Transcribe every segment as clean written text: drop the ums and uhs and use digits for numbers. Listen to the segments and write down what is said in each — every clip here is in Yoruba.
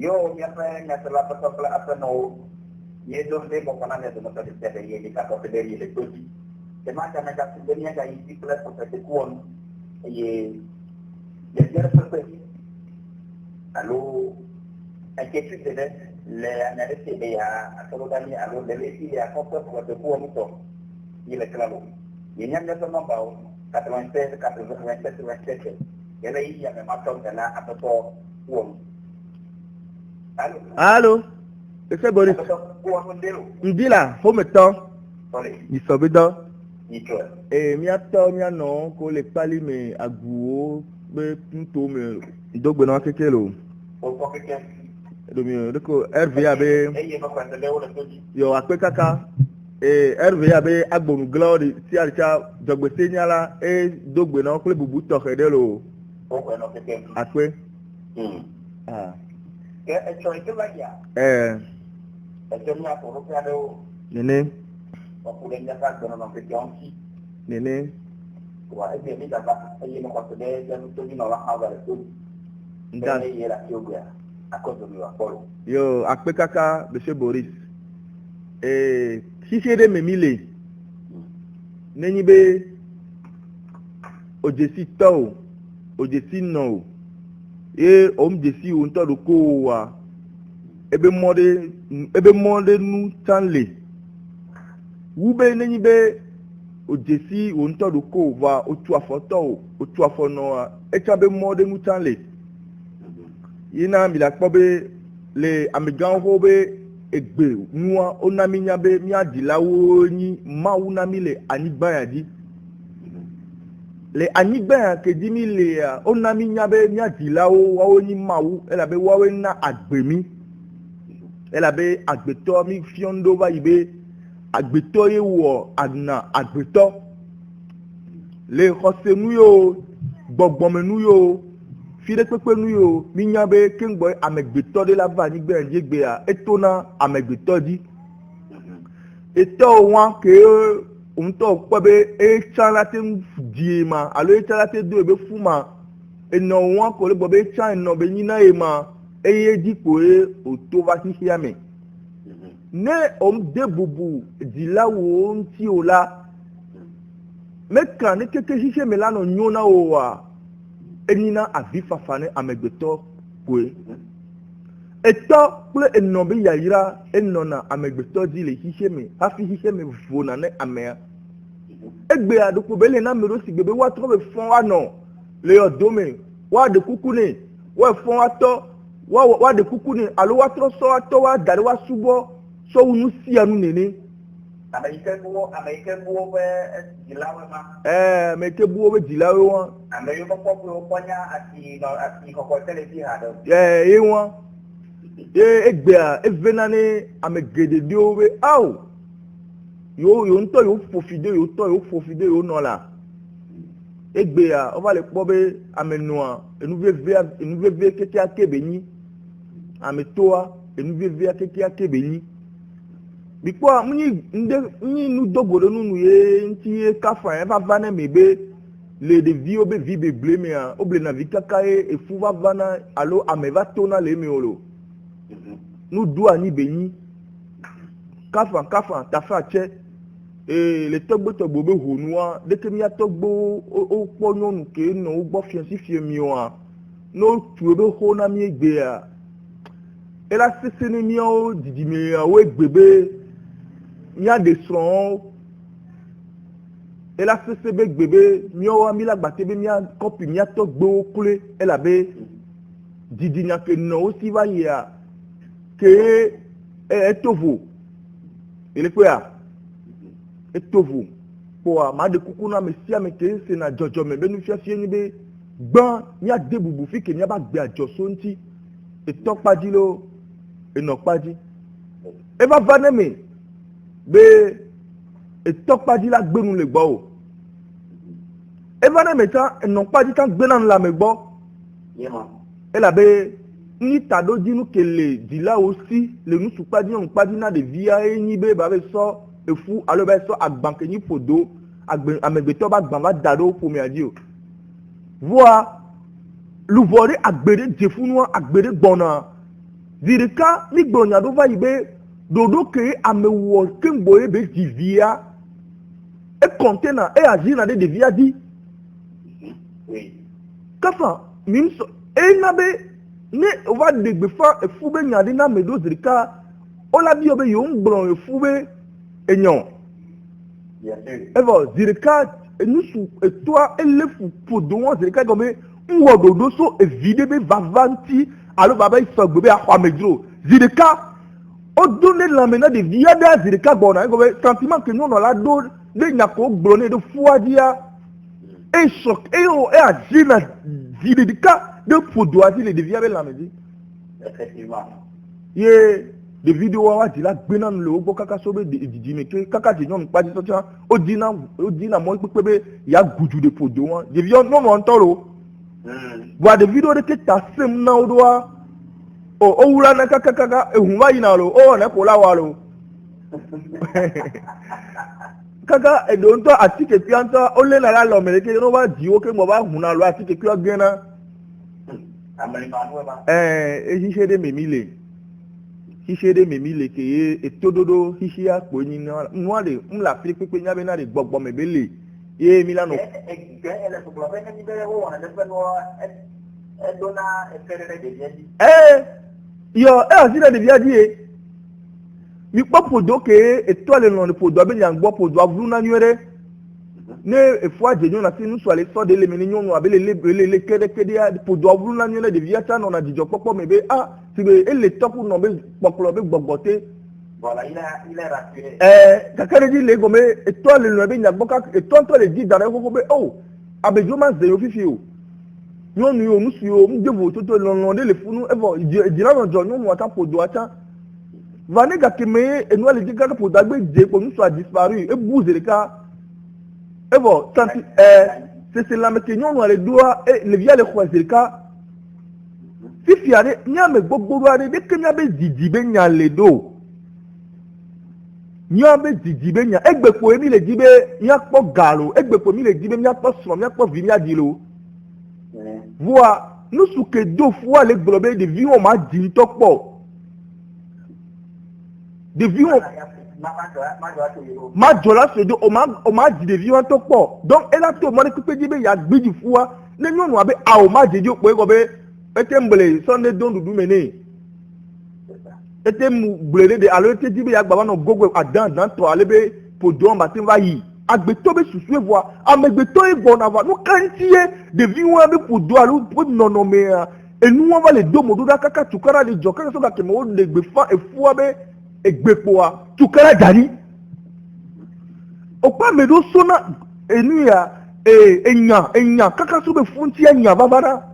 Yo nyata la pasokla apano yedo de bokana de mata de tebe ye ka ko de ye de tuji de ma kana ka de nya ga yi plus ko de kuon ye ye yer pe alo a que tu de le analisi de ya absolutamente alo de le ya ko ko de kuon to y le claro y nya de no bao 96 97 97 ye le ya me mató de la apoto kuon Allô? C'est Boris. Ndila, faut me temps. Il sauve dans. Et mi ato mi ano ko le pali me aguo be nto me dogbe na kekelo. Do ko RVA be yo akpe kaka RVA be agbonu glory ti aricha dogbe senyala dogbe na ko le bubu to kedelo. Akpe. Ah. Esto itu lagi ya. Esto ni apa orang ada. Nene. Populen jaga dengan orang kejongsi. Nene. Wah ini ni dapat ini nak kau sedih dan tu ni orang awal tu. Ndak. Ini ialah juga. Aku tu ni apa? Yo, akpe kaka Monsieur Boris. Si c'est de memile. Neni be ojesi tau. Ojesi no. Jesi on to do ko wa ebe mode nu tanle ube neni be o jesi on to do ko wa otu afo no echa be mode nu tanle yina mi la po be le amigan ho be egbe nuwa onami nya be mi adilawo ni mawu na mi le anigba ya di le anigba ke dimi le onami nyabe nyadilawo wawo ni mawu elabe wawe na agbemi elabe agbeto mi fiondo ba ibe agbeto ye wo agna agbeto le khosenu yo gbogbomenu yo fide pepe nu yo mi nyabe kengbo amegbeto de la va nigba njegbe a etona amegbeto di eto wan ke unto kwabe chalate diema alo chalate do be fuma eno won ko le bobe chan no be nyina e ma eye dipo o to va si hiame ne debubu dilawo nti ola meka ne keke hihie melano nyona o wa enina avifa fane amegbeto kwe eto ple eno be yayira eno na amegbeto di le hihie me hafi hihie me vona ne amea egbe adoko bele na mero sigbe be wa tro be fon wa no le odome wa de kukune wa fon wa to wa de kukune alo wa tro so wa to wa dare wa subo so unu si anu nene American buo be dilawe ma meke buo be dilawe won ameyo ko ko ponya ati ko tele bi ha do e won egbe a evenane amegede di owe aw yo nto yo fofide yo no la egbe a o va le po be amenua enu veve keke akebe ni ametoa enu veve keke akebe ni bipo munyi nu dogboro nunu ye nti kafa e va vana mebe le de vi obe vi be bleme a oble na vikaka e fu va vana alo ameva tona le meolo nous doit ni béni kafa tafa che le togbo be honua de ke mi atogbo o ponyo nu ke no gbo fian si fie mi o a no tu be hona mi egbe a ela sese ni mi o didi mi a o egbebe mi a de son ela sese be gbebe mi o mi la gbate be mi a copy mi atogbo kule ela be didi nya ke no o si va ya ke etovo ele pe a etovo po a ma de kuku na me sia me ke se na jojo me be nu fia ni be gbon ni ade bubu fi ke ni ba gbe ajoso nti etopaji lo enopaji e ba va ne me be etopaji la gbe nu le gbo o e va ne me ta enopaji ta gbe na la me gbo yema e la be ni tado dinu kele dila aussi le nu supadi on padi na de via eni be ba be so efu alo be so agbanke ni fodo amegbeto ba gban ba dado fo mi aji o voa luvore agbere jefunu agbere gbona zirika mi gbonya do va ibe dodo ke amewo kembo ebe divia e container e agir na de via di Oui. kafa mimso e na be ne o va de gbefa e fube nyade na medo zirika o la bi obe yo ngbron e fube enyon Bien sûr. evo zirika nusu etwa elefu podo won zirika gome nwo dodo so e vide be vavanti alo baba isogbe be akwamedro zirika o donne l'amena de via de zirika gbona gome sentiment que nous on la do de nyako gbroné de fuadia e choc e o e agina zirika de podo azile de via be lamedi Effectivement. ye de video wa dila gbena nlo gbo kaka so be didi me ke kaka ti nyon pa ti so tia o dina mo pepe be ya guju de podo won de video no mo ntoro wa de video de ke ta sem na odwa o wura na kaka ehun wa yina lo o na ko la wa lo kaka edo nto atike pianto o le la lo mere ke no ba di o ke mo ba hun na lo atike ki o gena ehise de memile hise de memile ke ye etododo hise ya po ni na nwa de mla fili pepe nya be na de gbogbo mebele ye milano yo asira de via die mi po podo ke etole no le podo abe nyang gbo podo avru na nyere ne efua je nyona si nu so ale so de le meni nyonu abe le kede ya podo avru na nyere de via ta no na dijo popo mebe ti be ele topu no be popolo be gbogbote voilà il est rassuré kakere di le gome etole no be nyang gbo ka etole di dare ko be abe jo ma ze yo fifi o nyonu yo nusu yo mdevo toto no de le funu evo jira no jo nyonu ata podo ata vane ga keme enwa le diga podo agbe je ko nusu a disparu e bouzere ka evo tanti c'est la meke nyonu ale doa le via le khoisere ka fifi are nyame gbogbo are de kenya be didibe nya le do nyame didibe nya egbepo emi le dibe nya po galo egbepo mi le dibe nya po so nya po vi nya dilo voa nusu ke do fois le globe de vie on ma di topo de vie on ma jola se do o ma di de vie on topo donc elle a to mo le pepe dibe ya gbiji fois ne nyonu abe a o ma jeje opo go be etembele Sunday don dudu mene etem blede de alo te dibe ya gbaba no gogo adan dan to alebe podo ma tin va yi agbeto be susu evoa amegbeto ego na va no kantie de vi won be podo alu po nono me enu won va le do modo da kaka tukara le jo kaka so ba ke mo le gbe fa efu abe egbepo a tukara jari opa medo sona enu ya enya kaka so be funti enya babara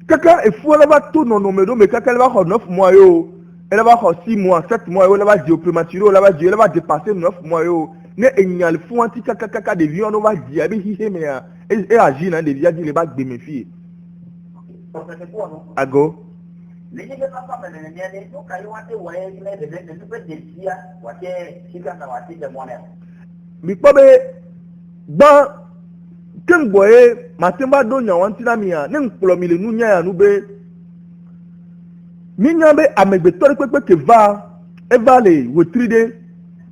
kaka efu la ba to nono medo me kaka la ba ho 9 mois yo elle va avoir 6 mois, 7 mois, elle va dire prématuré, elle va dépasser 9 mois. Ne enyal fou anti kaka de vie on va dire be hihe me et agir dans des vies de ba de mes filles. Ago. Les gens pas pas mais les gens quand ils ont ouais de peut dire wa ke kika na wa ti de monnaie. Mi pa be ba ken boye matemba do nya wanti na mia ne nkplo mi le nu nya ya nu be minyambe amegbetori pepe ke va evale wetride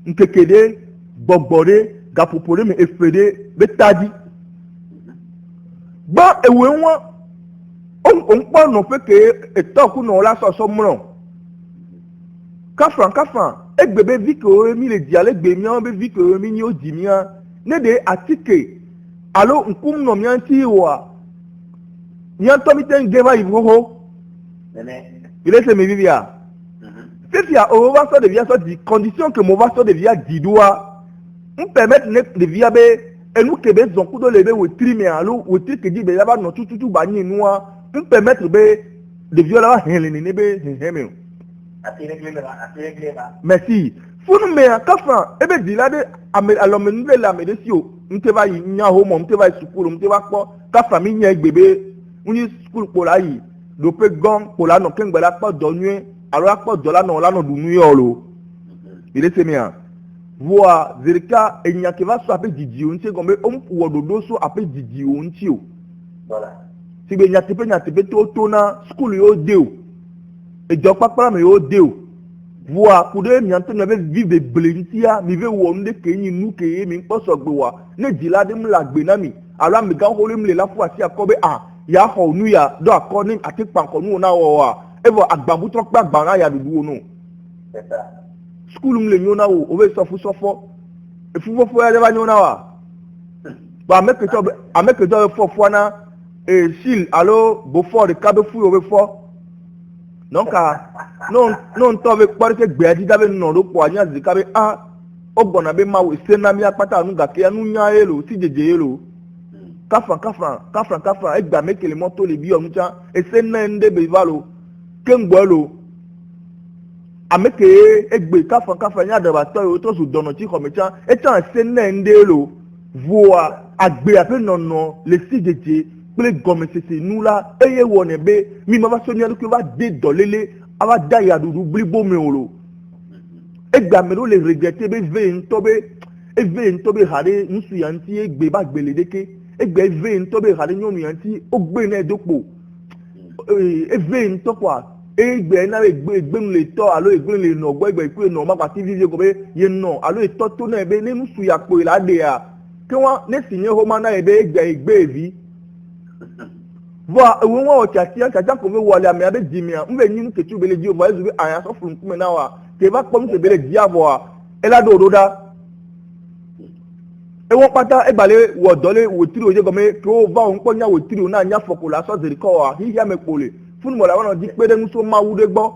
nkekede gbogbore gapopore me efede betadi ba ewe won on pa no pe ke etoku no la so mron kafran egbebe viko mi le diale gbe mi on be viko mi ni o di mi an ne de atike alo nkum no mi anti wa nyan to mi ten geva ivoho il est mes vivia. C'est si on va sortir de via sortir condition que mon va sortir de via didoua. On permet de via be et nous que be zonku do lebe we trime alo we tri que dit be yaba no tutu bani noa. On permet be de via la helene ne be heme. Merci. Funu me kafa ebe dilade alomenu le la medesio. Mte va nya homo mte va sukulu mte va ko kafa mi nya gbebe. Uni school pola yi. Dope gong pour la no ken gbela pa do nue alors pa do la no du nue olo il est semia voa zerika enya ke va so ape didi on se gombe on wo dodo so ape didi on ti o voilà si be nya tepe to na school yo de o et donc papa me yo deo voa pour de mi antenne avec vivre blentia mi ve wo nde ke yin nu ke mi po so gbe wa ne dila de mu la gbe na mi ala mi gan ho le mi la fu asi akobe ya ho nu ya do akoni ati panko nu na wo wa evo agbambu to pa agbara ya dudu nu c'est ça school mu le mi na wo o ve so fu so fo e fu fo ya de ba ni na wa ba ameke to fo na e sil alo bo fo de kabe fu o ve fo donc non to be pare ke gbe adi dabe no ro po anya zi kabe o gbona be ma we se na mi apata nu ga ke anu nya elo ti jeje elo kafran e gba mekele moto le bi o ncha e se na nde be valo ke ngbo lo ameke e gbe kafran nya da ba to su dono ti ko me cha e cha se na nde lo voa agbe ape nono le si jeje pele gome sese nu la eye wone be mi ma va sonia ko va de dolele ava da ya dudu blibo me olo egba me lo le regretter be ve ntobe hare nsu yanti egbe ba gbele deke egbe ve ntobe hare nyonu yanti ogbe na edopo ve ntopwa egbe na egbe nu le to alo egbe le no gbo egbe ku no ma pa tv go be ye no alo to to na ebe ne nsu ya po la de ya ke won ne sinye ho ma na ebe egbe evi voa ewe nwa chacha ko me wole ame abe jimia mbe nyin ke tubele ji o voa ezu be aya so fun kume na wa ke ba pom se bele ji avoa ela do roda e won pata e bale wo dole wo tiri oje gome ko va on po nya wo tiri na nya foko la so zeri ko wa hi ya me pole fun mo la wona di pede nu so ma wude gbo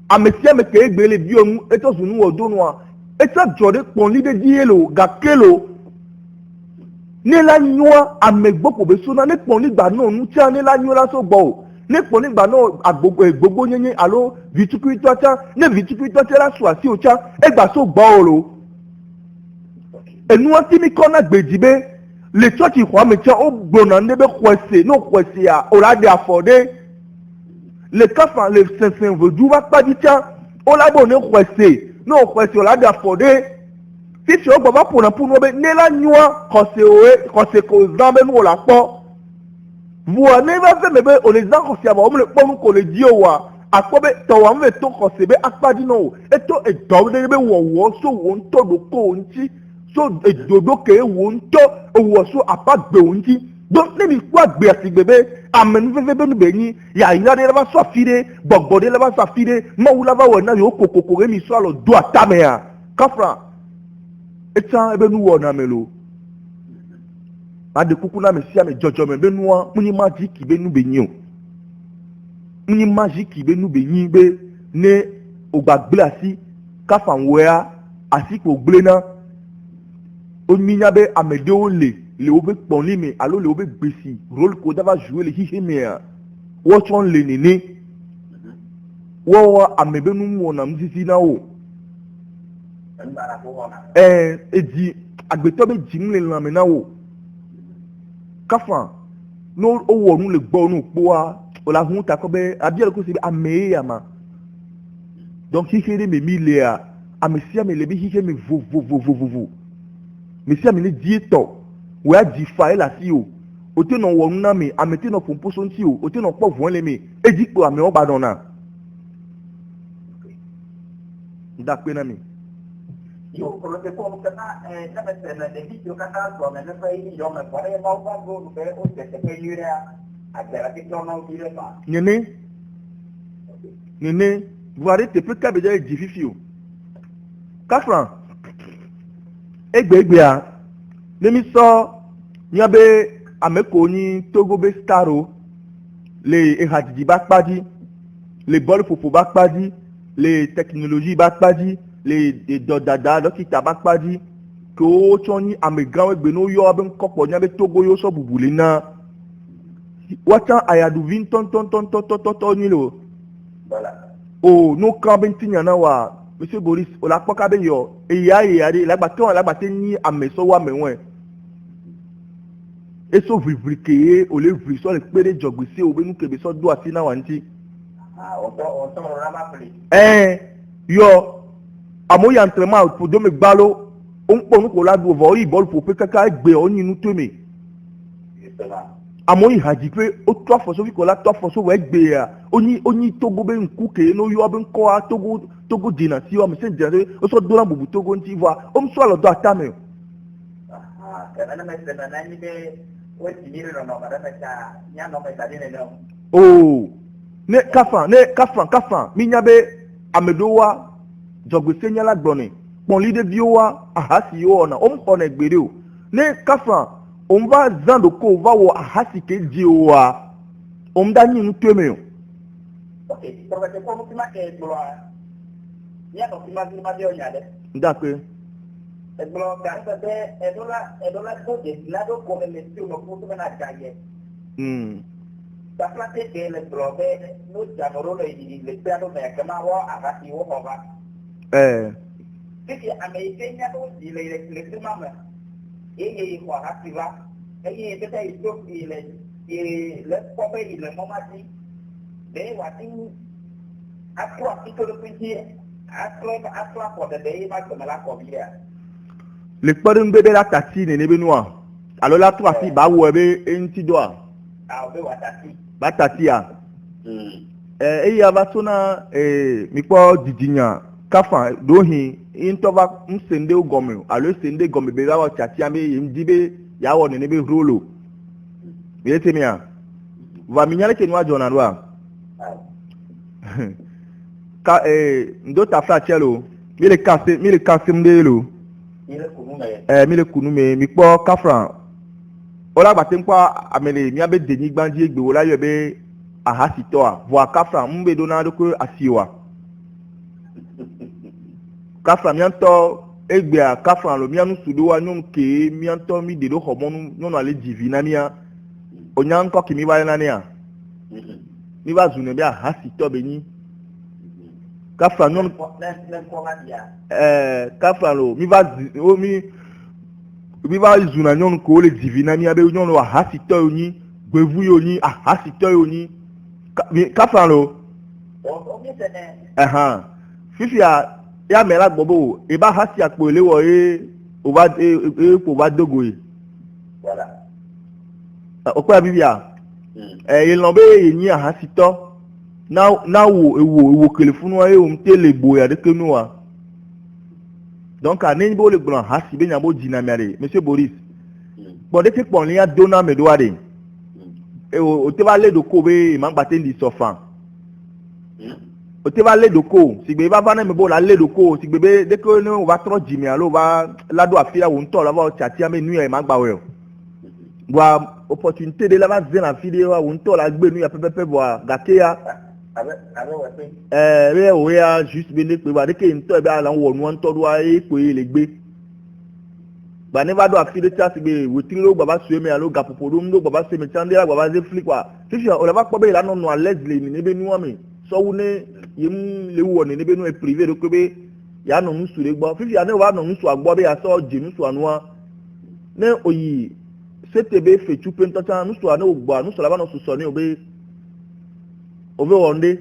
amesia me ke egbele bi o e to sunu wo do nu a e ta jode pon lide di elo ga kelo ní la nyua amegboko be sona ne pon nígbà náà nu tia ní la nyua la so gbo o ne pon nígbà náà agbogbo nyenye alo vitukui tocha ne vitukui tocha la so asi o cha e gba so gbo o lo enu ati mi kona gbejibe le church kwa me cha o gbona ndebe kwese no kwese ya o la de afode le kafa le sensen vodu va pa di cha o la bo ne kwese no kwese o la de afode si o gbọ́ bá pònà púnú ọbẹ̀ nílá nyúwa kọ̀sẹ̀ kò zán bẹ́ẹ̀ ní wò la pọ̀ vùwà ní bá fẹ́ mẹ́bẹ́ òlè zán kọ̀sẹ̀ àbọ̀ ọmọ lè pọ́ mú kò lè di o wa àkpọ́ bẹ́ tọ̀wọ̀ àwọn ètò kọ̀sẹ̀ bẹ́ akpadi náà o ètò ètò ọ̀bẹ bẹ́ wọ̀wọ́ so wò ń tọ́ dòkó o ń tí so èdòdó kè é wò ń tọ́ òwò so àpá gbè o ń tí dọ́n níbi ikú àgbè àtìgbè bẹ́ amẹnu fẹ́fẹ́ bẹ́ẹ̀ níbẹ̀ yín yàrá de laba sọ àfide gbọ̀gbọ̀ de laba sọ àfide mọ́wú laba wọ̀ náà yóò kòkòkò rẹ̀ mi sọ àlọ́ do àtàmẹ́yà káfra etan ebe nu wo na melo ade kuku na me sia me jojo me be nu muni magic be nu be yin o muni magic be nu be yin be ne ogbagble asi kafa nwoya asi ko gble na o minya be amede o le o be pon li me alo le o be gbesi role ko dava jouer le hihi me a wo chon le nini wo amebe nu mo na msisi na o eji agbeto be jim le lame na wo kafa no owo nu le gbo nu po wa o la hun ta ko be abi ko se ame ya ma donc hihiri me mi le a amesia me le bi hihiri me vo mesia me le di to we a di fa ela si o te no wo nu na me amete no pompo so nti o te no po vo le me eji po ame o ba don na nda pe na mi yo por lo que como que na me de video kata so me ne fai yo me pare ma ba go be o te ke yura a te la que no dire pas nene voire te peut ka be ja ji fifi o 4 francs egbe a lemi so nyabe ameko ni togo be staro le ehadiji ba padi le bol popo ba padi le technologie ba padi le dodada dókítà bá pàdí kí ó tún ní àmì gánwé gbé ní yọ abẹ́ ńkọ́pọ̀ ní abẹ́ tógó yóò sọ bùbùlé náà wọ́n tán àyàdùnví tọ́ntọ́ntọ́ntọ́ntọ́ntọ́ nílò o ní kàn bẹ́ tìyàn náà wà monsieur Boris olàpọ́ká bẹ́ yọ èyà dé lágbàtẹ́ wọn lágbàtẹ́ ní àmì sọ́wọ́ àmì wọn èso vìvìrì kéye ò lè vìrì sọ́ọ̀lì péré jọ̀gbèsè òbẹ́ nù kébé sọ́dọ̀ àti náà wà ní ti. Yọ àmọ́ yà entraînement pour do me gbalo on ponu ko la do vo yi ball pour pe kaka gbe o ninu to me Amoi haji pe o 3 fois so ko la 3 fois so we gbe ya. Oni Togo be nku ke no yo be nko a Togo dina si o me se dina o so do na bubu Togo nti voa. O mso alo do atame. Kana me se na ni be o ti ni no no ba me cha nya no me ta ni no. Oh. Ne kafan mi nya be amedowa jogbe nyala gboni. Pon lide biowa ahasi yo na o mko na gbere o. Ne kafan on va zando ko va wo ahasi ke diowa. On da ni nteme o. Okay, porque como que ma ke blo. Ya no ki ma dio nya de. Ndakwe. E blo ka sa de e dola ko de la do ko le ti no ko to na jaye. Ta plate ke le blo be no jamoro le piano me ka ma wo ahasi wo ho ba. Kiki Amerikanya tu di le mama. Ini kuah hati lah. Ini kita hidup di le pope di le mama si. Deh wati aku itu le kunci. Aku pada deh macam mana kau dia. Le kpadun bebe la tati ne nebe noa. Alors la tu asi ba wo ebe enti doa. Be watati. Ba tati ya. Ya ba sona mi po didinya. Kafa dohi intova msende ugome alo sende gome be wa chati ambe mdibe yawo ne be rolo yete mia va minyale ke nwa jona lwa ka ndo ta fra chelo mile kase mdelo mile kunume mi po kafra ola gbate npa amele mi abe deni gbanji egbe wo la yo be ahasi to a vo kafra mbe donado ko asiwa kafra mianto egbea kafra lo mianu sudo wa nyom ke mianto mi de do homonu nyono ale divina mia onyanko ki mi ba na nia mi ba zune bia hasi to beni kafra nyom kafra lo mi ba zuna nyon ko le divina mia be nyono wa hasi to yoni gbevu yoni hasi to yoni kafra lo fifia ya mela gbobo e ba hasi apo elewo o ba ko ba dogo yi voilà o ko bibia ilon be yin ahasi to na wo kele funu wa o mte le gbo ya de kenu wa donc ani bo le gbon hasi be nyabo jina mere monsieur Boris bo de ti pon li ya dona me do ade o te ba le do ko be ma gba te ndi sofan o te va le doko sigbe ba va na me bo la le doko sigbe be de ko no va tro jimi alo va la do afia wo nto la va chati ame nu e ma gba we wa opportunité de la va zen la video wa wo nto la gbe nu ya pepe wa gake ya we o ya juste be le pe ba de ke nto e ba la wo nu nto do wa e pe le gbe ba ne va do afia de cha sigbe wo ti lo baba sueme alo gapopo do ndo baba se me chande la baba ze flick wa fifi o la va ko be la no no à l'aise le ni be nu ami so wu ne yim le woni ne be no e privé de ko be ya no nsu le gbo fifi ya ne wa no nsu agbo be ya so jinu su anua ne oyi setebe fe chupe ntata nsu anu ogbo anu so la ba no so ni obe wonde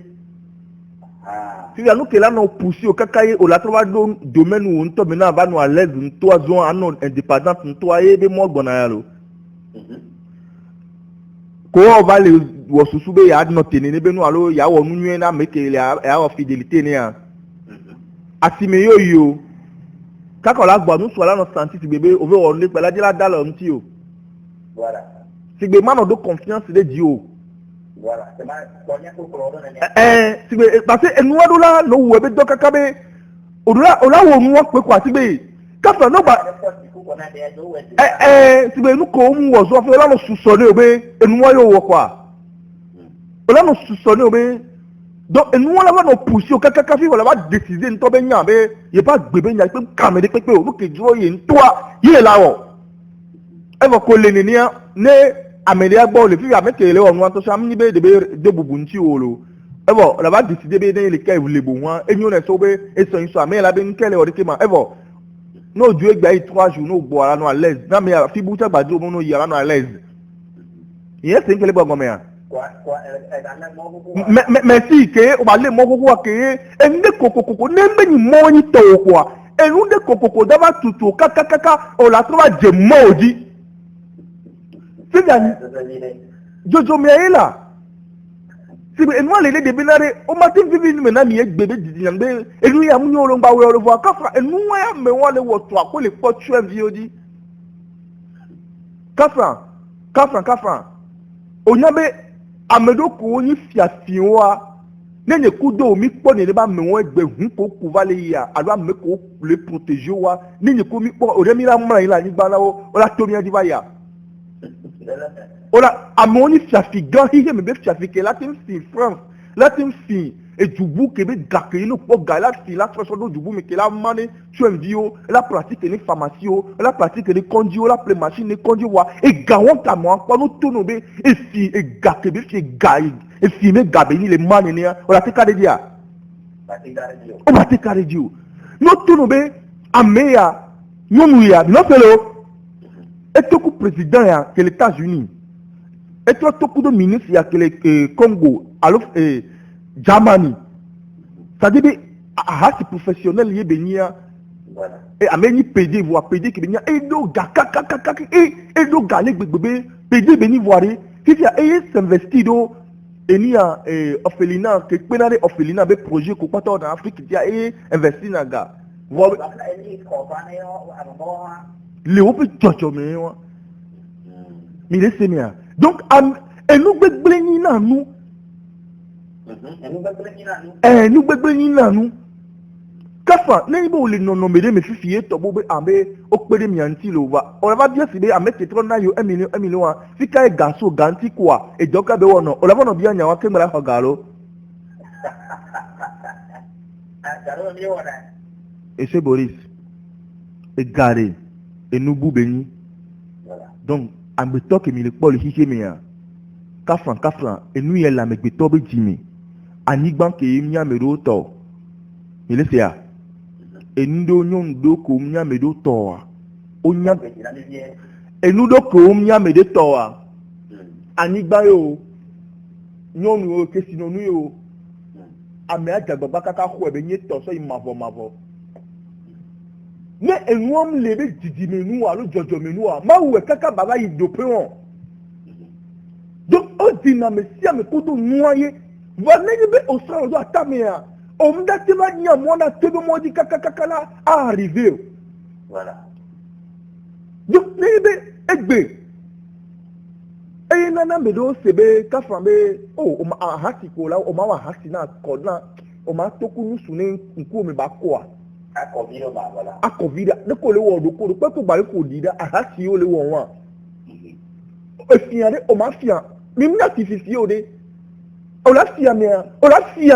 fifi anu ke la no pousser o kakaye o la to wa do domaine wo nto me na ba no à l'aise nto azon anu indépendant nto aye be mo gbona ya lo ko o va le wo susu be ya no tene ne be no alo ya wo nunwe na meke ya wo fidélité ne ya asime yo kaka la gbo anu so la no santi ti bebe o ve wo le pela dila dalo nti o voilà sigbe man do confiance de dio voilà c'est ma konya ko ko na sigbe parce que enu ado la no wo be do kaka be ola wo nu wo pe kwa sigbe kaka no ba sigbe nu ko mu wo so fe la no suso ne obe enu wo yo wo kwa ola no suso ne obe donc enu wo la va no pousser o kaka fi wala va décider nto be nya be ye pas gbebe nya pe kamede pepe o ke duro ye ntoa ye la wo e va ko le ni ne amelia gbo le fi amekele onu an to sam ni be de bubu nti wolo e bo la va décider be ne le kai le bo wan enyo na so be e so ame la be nkele o de ke ma e bo no du egba 3 jours no gbo ara no à l'aise na me fi buta gbadu mo no yara no à l'aise yes nkele bo ngome ya merci ke o ba le mo gogo ke ende kokoko ne mbe ni mo ni to kwa enu de kokoko da ba tutu kaka o la trova je modi jojo mi ayi la sibi enu alele de bi na de o ma ti vivi ni me na mi egbe be didi na be enu ya mu yoro ngba we oro fo akafa enu ya me won le wo to akole po tue viodi kafa onyabe amedoko oni fiafiwa nenye kudo mi po ne ba me won egbe hun ko ku vale ya alo me ko le protéger wa nenye ko mi po ore mi la mra ila ni gba na o la to mi adi ba ya ola amoni fiafi gan hihe me be fiafi ke latin fi France latin fi ejubu ke be gake no po ga la fi la so do jubu me ke la mane tuenvio la pratique ni pharmacie la pratique ni condio la ple machine ni condio wa e ga won ta mo anpo no to no be e fi e gake be fi ga e fi me gabe ni le mane ni ola te ka de dia o ma te ka de dio no to no be ameya nyonu ya no felo et to ku président ya que les États-Unis et toi tout de ministre il y a que le Congo alors Germany ça dit ah c'est professionnel y benia voilà et ameni PD voir PD qui benia et do kaka et do galé bébé PD beni voir qui y a et s'investir do et ni a orphelinat que penale orphelinat be projet ko pata en Afrique il y a et investir na ga voilà le ope chocho me wa mi le semia donc enu gbegble ni na nu enu gbegble ni na nu kafa ne ibo le nono me de me fifi to bo be ambe o pere mi anti lo wa o va bien si be amete tro na yo emili wa fika e gaso ganti kwa e joka be wono o la wono bia nya wa kemra ho galo et c'est Boris et gare et nous boubeni donc ambeto ke mi le pole hiche me ya kafran et nous yela me gbeto be jimi anigban ke mi ya me do to mi le sia et nous do nyon do ko mi ya me do to onya et nous do ko mi ya me de to anigba yo nyon o ke sino nu yo ame ajagbagba kaka ho ebe nye to so imavo ne enuom lebe didi menu alo jojo menu ma we kaka baba yi dope won donc o dynamicia me kodo nuaye va ne be o sra do atamia o mda te ma nya mo na tebe mo di kaka la arriver voilà donc ne be egbe e na me do sebe ka fambe o ma hasi ko la o ma wa hasi na ko na o ma toku nusu ne nku me ba ko a akọ̀vídà ní kò lè wọ̀ ọ̀dọ̀ kó pẹ́ kó gbàgbé kò dìídá àhásí ó lè wọ̀ wọ́n èfìyàn dé ọmọ àfihàn mímú náà ti fìfì ó dé ọ̀làfíà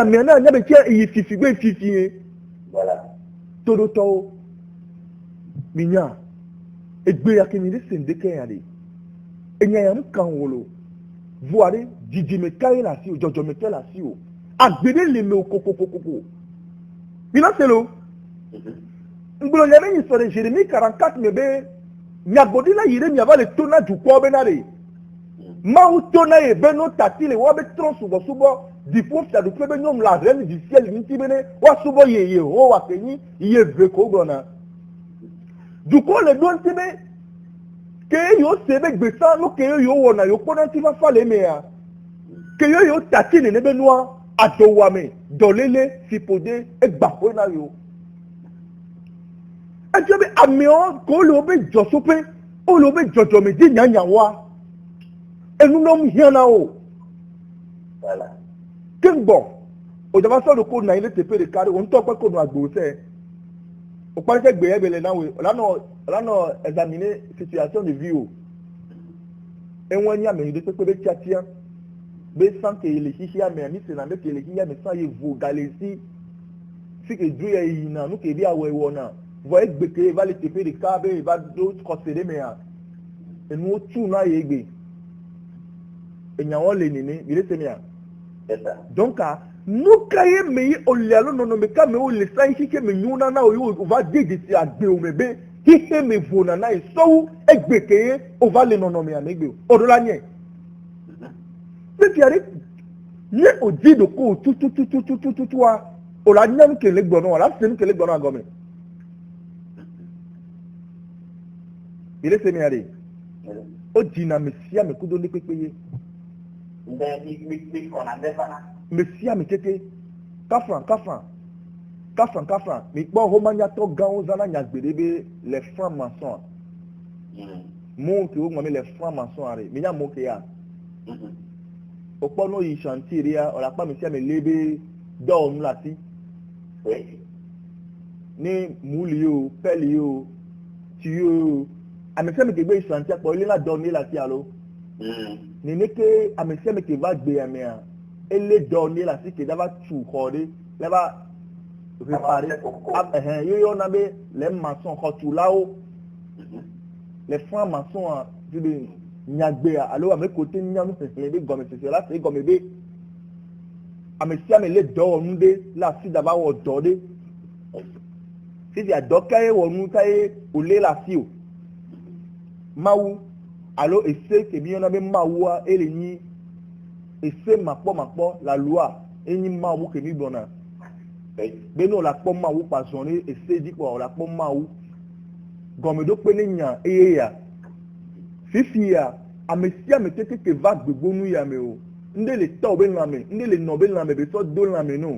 mìíràn náà nyẹ́bẹ̀ kí èyí fìfì gbé fìfì yẹn tódótọ́ mìíràn ègbé akínyìndé sèǹdé kẹ́yàn dé ènyàn kan wòlò vuwari jìjìmẹ̀káyé làásì o jọjọmẹ̀kẹ́ làásì o àgbèrè lè mẹ́ o kókókókókó mìíràn sẹ́lò ngbulo nyame yi sɔrɔ Jérémie 44 me be nyabodi la yire nyaba le tona dukɔ be na de mawu tona ye be no tati le wa be trɔn subɔ di fo fia du pe be nyɔnu la reine du ciel ni ti be ne wa subɔ ye ho wa ke nyi ye ve ko gbɔna dukɔ le do ti be ke yo se be gbesa no ke yo wɔ na yo kpɔna ti fa fa le me ya ke yo tati ne be noa adowame dɔlele fipode egbafo na yo ẹjọ́ bí àmì ọ́ kò lè o bẹ jọ sópé ó lè o bẹ jọjọ méjì nyanya wa ẹnu náà mú hìàn náà o kí n gbọ́ òjàmbá sọ̀rọ̀ kó nà ilé tèpé de kárí òun tó pẹ́ kó nù àgbò sẹ́ o parisẹ́ gbé ẹ bẹ̀rẹ̀ náà wẹ̀ ọ̀lànà examiner situation de vie o ẹ̀wọ̀n ní àmì ìdí pépé bẹ́ tíátíá bẹ́ sáǹkì ilé ṣíṣí àmì àmì sèlè bẹ́ kèlè ṣíṣí àmì sáyé vò gàlẹ́ sí fíkè dúró yẹ yìí náà nù kèbí àwọ̀ ẹ̀wọ̀ náà voyez gbèké va le tépé de câble va d'autres considérer mais et nous tout na yegbe enyawo le nini bi le semia donc nous kaye me o le alo no me ka me o le sai hike me nyuna na o va dede si agbe o mebe hike me vona na so egbeke o va le no me amegbe o do la nye me piare ye o di do ko tu wa o la nyam ke le gbono wala se ke le gbono agome ile semi ari o dina mesia me kudo ni pepeye mi kona ndefana mesia metete kafran mi kpɔ homanyatɔ gãwo zana nyagbede be les francs maçons mo ke wo ŋmɔ mi les francs maçons are mi nya mo ke ya o kpɔ no yi chantier ya o la kpa mesia me le be dɔwɔnu la si ni muli yo pɛli yo tiyo yo amesia me ke gbe chantier kpɔ ele la dɔwɔnu la si alo nene ke amesia me ke va gbe ya mea ele dɔwɔnu la si ke dava tu xɔ de lava réparer yo na be les maçons xɔtulawo les francs maçons a de nyagbe alo ame côté nyanu sese be gɔme sese la se gɔme be amesia me le dɔwɔnu de la si dava wɔ dɔ de sisi adɔ kaye wɔnu kaye ole la si o mawu alo ese ke bi yɔna be mawua ele nyi ese makpɔ la loi enyi mawu ke mi gbɔna bẹ́ẹ̀ni ọ̀la kpọ́ máa wú pàṣọ ní èsè dípò ọ̀la kpọ́ máa wú gọ̀mẹ̀dó pé ní yàn eye yà fífi yà àmèsí àmì kékeré va gbogbo nu yà mí o ndé lè tọ́ ọ̀bẹ ńlá mi ndé lè nà ọ̀bẹ ńlá mi bẹ́ẹ̀ sọ́ dó ńlá mi nù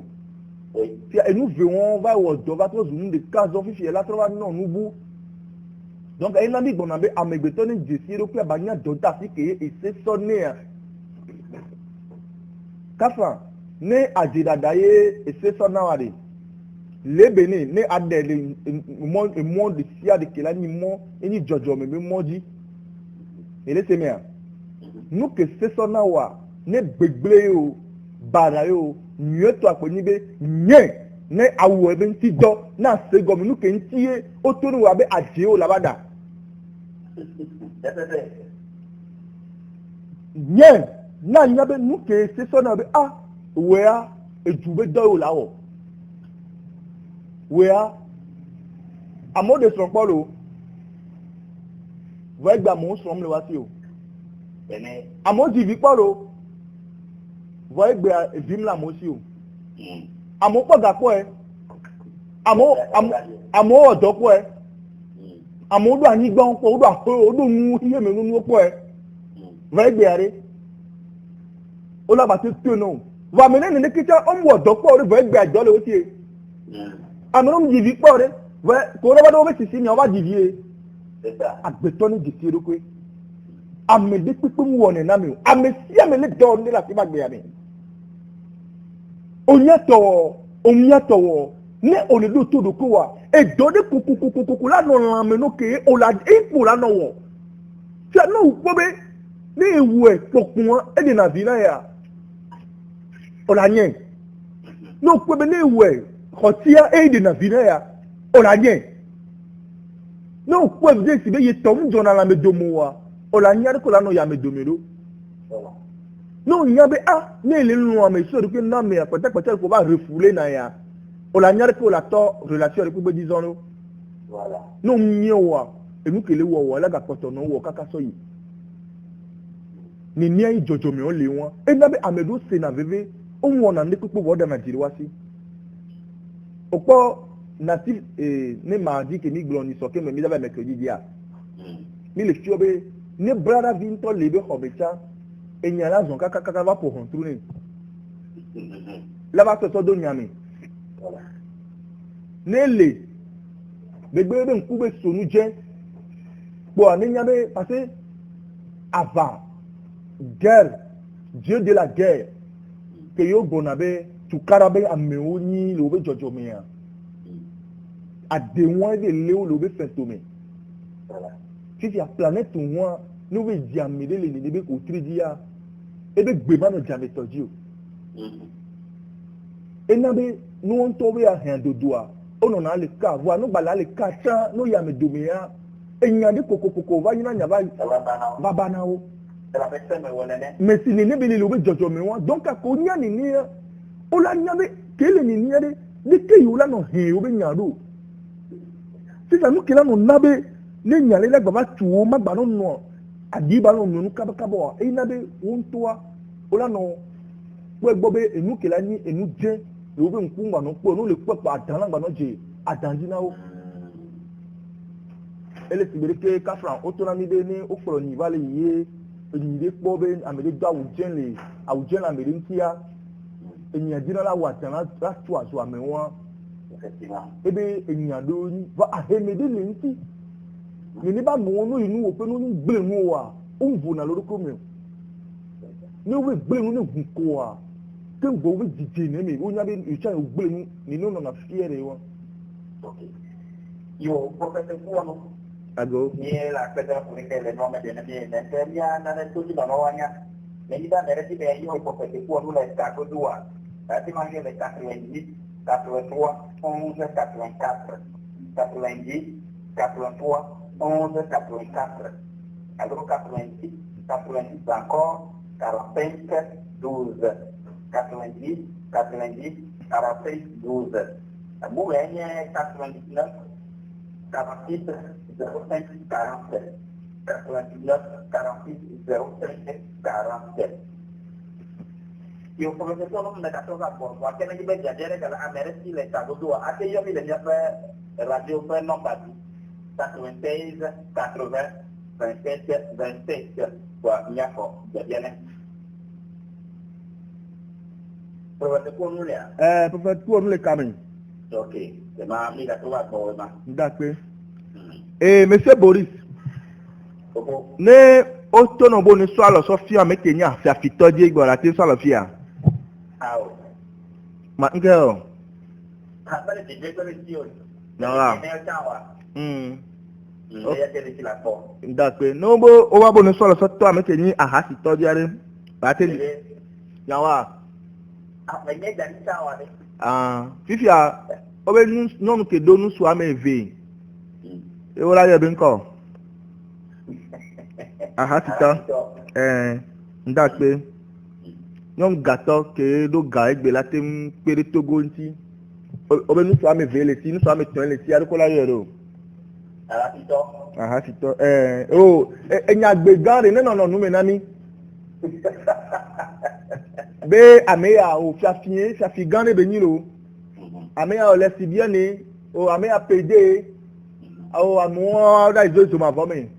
fi ẹnu fè wọ́n va wọ̀ dọ́ va tó zùn ní kázọ́ fífi yà látọ́ va nà nùbú donc ẹ̀yin náà bí gbọ̀nà bẹ́ àmẹ̀gbẹ̀tọ́ ní jèsì ẹ̀rọ pé àbáyé dọ́tà sí kéye èsè sọ́ ní yà káfà ní àjèdàdà yé èsè sọ́ náà wà dé lebeni ne adele mo de sia de kela ni mo eni jojo me be moji ele semea nu ke seso na wa ne gbegble yo bara yo nyeto aponi be nye ne awo ebe nti do na se gomi nu ke ntie o to ni wa be aje o labada nye na nya be nu ke seso na be wea ejube do yo lawo wea amode sọ̀rọ̀ pọ́lò wọ́n gbà mọ́ sọ̀rọ̀ mọ́ wá sí o amójì ìbí pọ́lò wọ́n gbà ìbímla mọ́ sí o àmọ́ pọ̀gà pọ̀ ẹ àmọ́ ọ̀dọ́ pọ̀ ẹ àmọ́ odò àyígbọ́n pọ̀ odò àkóró odò mú iye mi nínú pọ̀ ẹ wọ́n gbà rẹ ó lábàtí tó náà wà mí lẹ́nu ní kíkẹ́ ọmọ ọ̀dọ́ pọ̀ orí wọ́n gbà ìjọ́ lọ́wọ́ sí ẹ àmọ́ jìbì pọ̀ rẹ̀ wẹ́ kò rọ́bọ́dọ́ wọ́n sì sí ni ọba jìbì yẹ àgbẹ̀tọ́ ní jìbì rẹ̀ pé àmẹ́dẹ́ pípé ń wọ̀ nínú mi o àmẹ́sí àmẹ́lẹ́ dọ́ ní láti má gbé yàrá ònyàtọ̀wọ̀ ní òlèlú tó dòkó wa èdò ní kùkùkùkùkù lánàá làmì lókè ọ̀là ìpò lánàá wọ̀ tí a náà wò pé ní ìwù ẹ̀ pọ̀kùn wọn ẹ̀dì nàbí náà yà ọ̀là yẹn ní òpó ní ìwù ẹ̀ kọtíya éèdè nà fi náà ya ọ̀lànyẹ́ náà kó ẹ̀mí èsì bẹ́ẹ̀ yẹ tọ́mú jọ̀nà la mẹ́dọ̀mù wa ọ̀lànyẹ́ àdìkọ̀ lánàá ya mẹ́dọ̀mẹ́dọ̀ náà nyà bẹ́ ní èlé nínú àmì ìṣòro pé náà mẹ́yà pẹ̀tẹ́pẹ̀tẹ́ kò bá refulé náà ya ọ̀lànyẹ́ àdìkọ̀ la tọ́ relation rẹ̀ pípé jíjọ́ ló náà nyẹ́ wa èmi kèlé wọ̀ wọ̀ ẹlẹ́gà pọ̀tọ̀ náà wọ̀ káká sọ yìí ní ní ẹ̀yìn jọjọ mi ò lé wọn ẹ̀ náà bẹ́ àmẹ́dọ̀ sè nà vẹ́vẹ́ ó ń wọ̀ nà ní pípé wọ́ọ̀dà nàìjíríà wá sí okpɔ natif ne maa di ke mi gblɔ ni sɔke me mi daba me keji dia mi le fiɔ be ne brada vi ŋutɔ le be xɔ me tsa enya la zɔn kakaka va ƒo hɔntru ne la va sɔsɔ do nyame ne le gbegbe be ŋku be sonu dze kpɔa ne nya be parce que ava guerre dieu de la guerre ke yo gbɔna be tukara be amewo nyi le wobe dzɔdzɔme ya adeŋua ebe lewo le wobe fɛtome fifia planète ŋua ne wobe dzi ame ɖe le nene be wotri dzi ya ebe gbe ma nɔ dzametɔ dzi o ena be nuwo ŋutɔ be ahɛn dodoa wonɔna le ka voa nugbala le ka tsã no yi ame dome ya enya ɖe kokokoko va yina nya va bana wo mais si nene be le wobe dzɔdzɔme wa donc ako nya nene ya o la nya be kele nene ya de ne ke yi o la nɔ hɛn o be nya do sisan nu kela nɔ na be ne nya le la gbaba tu o ma gba nɔ nɔ adi ba nɔ nɔnu kabakaba wa eyi na be wo ŋutɔa o la nɔ kpɔ egbɔ be enu kela nyi enu dze le wo be ŋku ŋgba nɔ kpɔ enu le kpɔ kpɔ adan la gba nɔ dze adan dzi na wo ele si be ke kafra o to na mi be ne o kplɔ nyi va le yie enyire kpɔ be ame ɖe do awu dzɛ le ame ɖe ŋutia enyadina la wɔ atã la tso azu ame wɔa ebe enya ɖewo nyi va aheme ɖe le ŋuti nene ba mɔ no yi nu wò ƒe nu gble nu wa o ŋu na lo ɖokɔ me o ne wo gble nu ne ʋu ko wa ke ŋgɔ wo dzidzi ne me wo nya be etsa wo gble nu nene wo nɔna fia ɖe wa. Yo professeur Kouano. Ago. Ni la pedra pour le nome de ne mia na ne tutti la novania. Ne mi da ne reti be io professeur Kouano la stato 2. Ti mangi le 90, 83, 11, 84. 90, 83, 11, 84. Alors 90, 90 encore, 45, 12. 90, 90, 45, 12. Vous gagnez 99, 46, 05, 47. 99, 46, 05, 47. Io come sono una cosa buona, che ne deve vedere che la meriti le stato 2. A te io mi devo fare radio per non passi. 96, 80, 27, 27. Qua mi ha fatto, viene. Professeur Kouano le Professeur Kouano le kamen. Ok, c'est ma amiga toi bon ma. D'accord. Monsieur Boris. Opo. Ne o tono bo ni so alo so fia me Kenya fi afito die igbo la ti so alo fia. Ao. Ma ngel. Ha pare di je ko ti o. No la. Ne tawa. Ya te di la po. D'accord. No bo o wa bo ni so alo so to ame Kenya aha si to diare. Ba te ni. Ya wa. Ah, me ne dan tawa ni. Fifia obe nyɔnu ke do nusu ame eve ewo la yɛ be ŋkɔ ahasita ndakpe nyɔnu gatɔ ke do ga egbe la te ŋu kpe ɖe togo ŋuti obe nusu ame eve le si nusu ame etɔ̃ le si aɖeke la yɛ ɖo ahasitɔ enyagbe gã ɖe ne nɔnɔ nume na mi be ame ya o fiafi gã ɖe be nyi lo ame ya o le si bien ne o ame ya pede o amewo da izo zoma vɔ me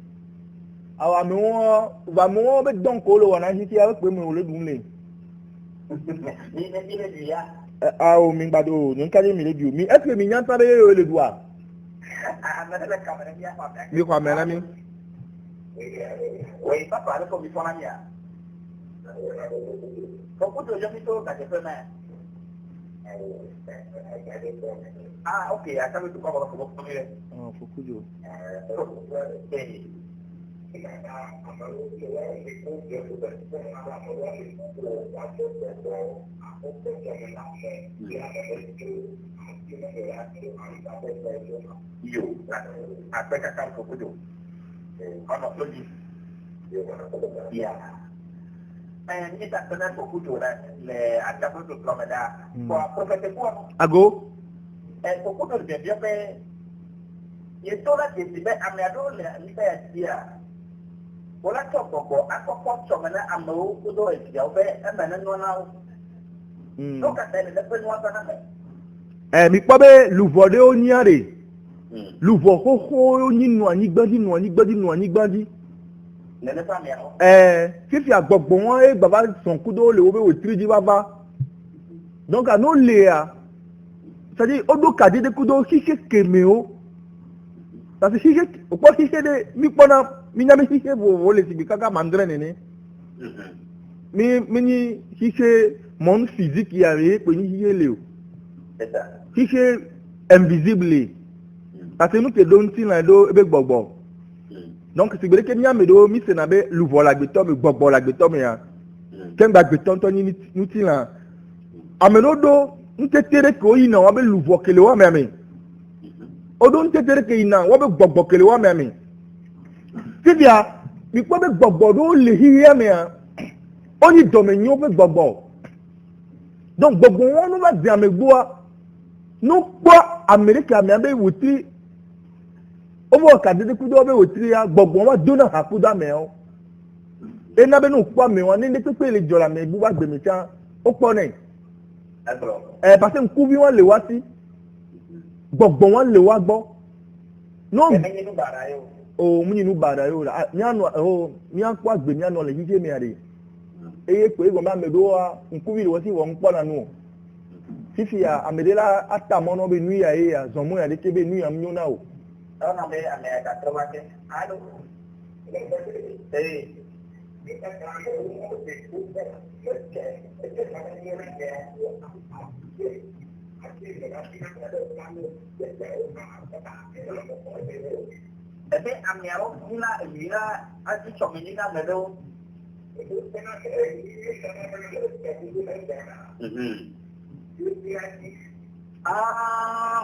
o amewo be dɔn ko le wɔna si tia kpe me o le dum le. O mi gba do ni ka de mi le bi o mi est ce que mi nya ta be o le dua. Mi ko ame na mi. Oui, papa, le ko mi fona ya. Beaucoup de gens qui sont dans les femmes. Ah, ok, à ça, tu comprends comment vous pouvez. Ah, beaucoup de. Yo, après qu'à faire beaucoup de. On a applaudi. Yeah. Ini tak kena buku tu lah, le ada pun tu belum ada. Kau profesor Kouano. Ago. Buku tu dia pe, itu lah dia ame ado le ni dia. Ola tu buku, aku pun cuma na ame tu do dia pe, ame na nona. Tu kata le pe nona sana. Mi kpɔ be luvɔ ɖe wo nya ɖe. Luvɔ xoxo nyi nu anyigbadzi. Fifi agbɔgbɔ wɔn ye baba sɔn kudo le wo be wotiri dzi vava donc n'o lea c'est à dire o do kadi de kudo xixi keme o parce que xixi o kpɔ xixi de mi kpɔna mi nya be xixi vovovo le sibi kaka mandre nene mi ni xixi monde physique ya ye kpe ni xixi le o xixi invisible parce que nu ke do ŋuti la do ebe gbɔgbɔ. Donc si gbede ke miame do mi sena be luvɔ la gbetɔ me gbɔgbɔ la gbetɔ me ya kemgba gbetɔ ŋutɔ nyi ŋuti la ame no do ŋutete ɖe ke wo yina wɔn be luvɔ kele wo amea me o do ŋutete ɖe ke yina wɔn be gbɔgbɔ kele wo amea me fifia mi kpɔ be gbɔgbɔ ɖewo le xixia mea o nyi dɔmenyo be gbɔgbɔ donc gbɔgbɔ wɔn no va de ame gbɔa no kpɔ ame ɖe ke amea be wotiri. Ovo kadede kudo be wotiri ya gbogbo wa dona hakuda meo ena be no kwa me won ni pepe le jola me bu wa gbe mi cha o po ne parce que nku bi won le wa si gbogbo won le wa gbo no o mu nu bada yo la mi anu o mi an kwa gbe mi anu le yije mi are eye ko ego ma me do wa nkubi wo si wo npo na nu fifi ya amedela ata mo no be nu ya e ya zomo ya de ke be nu ya mnyo na o ona me ame ka to ba ke alo Tapi amniaro ila ati chomina medo.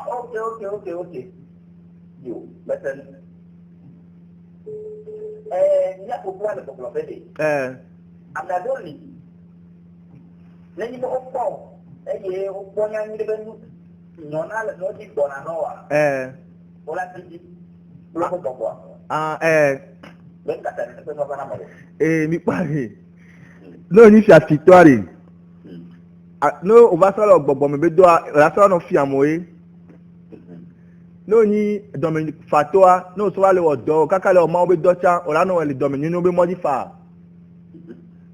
Okay. Yo, betul. Ni aku buat untuk lo bedi. Anda doli. Lagi mau opo. Opo yang ni dengan nona le no di bona noa. Bola tinggi. Bola opo. Ben kata itu apa nama dia? Mi pare. No ni sia victoire. No o va sala gbogbo me be do la sala no fi amoe. No ni Dominic Fatoa no so wale odo kakale o ma o be docha o la no le Dominic no be modifa.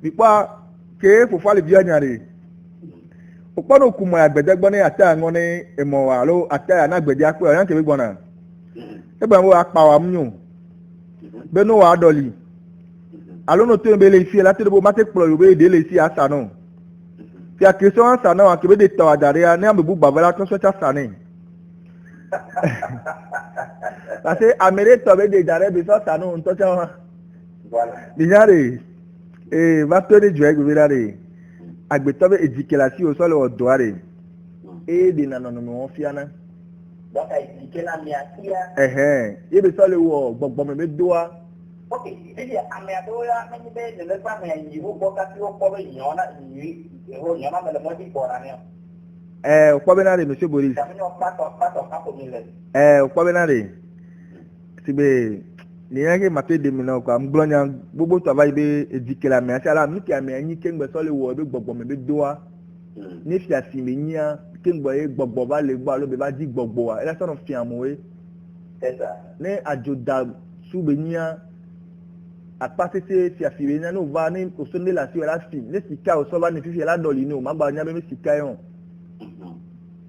Bi pa ke fo fa le bi anyare. O pa no kuma agbede gbo ni ata ngo ni emo wa lo ata na agbede ape o yan ke be gbona. E gba mo apa wa mnu. Be no wa doli. Alo no to be le fi la te bo ma te pro yo be de le si asa no. Ti a question asa no akebe de to adare ni am bu babala to so cha sane. Parce que amere to be de dare be so sanu nto cha voilà diare va to de joie go virare agbe to be ejikela si o so le odoare de na no fiana donc ejikela mi atia ye be so le wo gbogbo me doa okay idi ame adoya me be de le pa me yi wo boka ti o ko be yona yi ho yona me le mo di bora ne ukwabenare monsieur Boris ukwabenare sibe ni yake mate de mina kwa mglonya gbogbo to abayi be ejikela me asala mi ki ame anyi kengbe so le wo be gbogbo me be doa ni fi asime nya kengbo e gbogbo ba le gbo alo be ba di gbogbo wa ela so fi amowe ne ajoda su be nya apatete fi afire nya no va ni osonde la si ela fi ne sika o so ba ni fi ela doli ni o magba nya be mi sika yon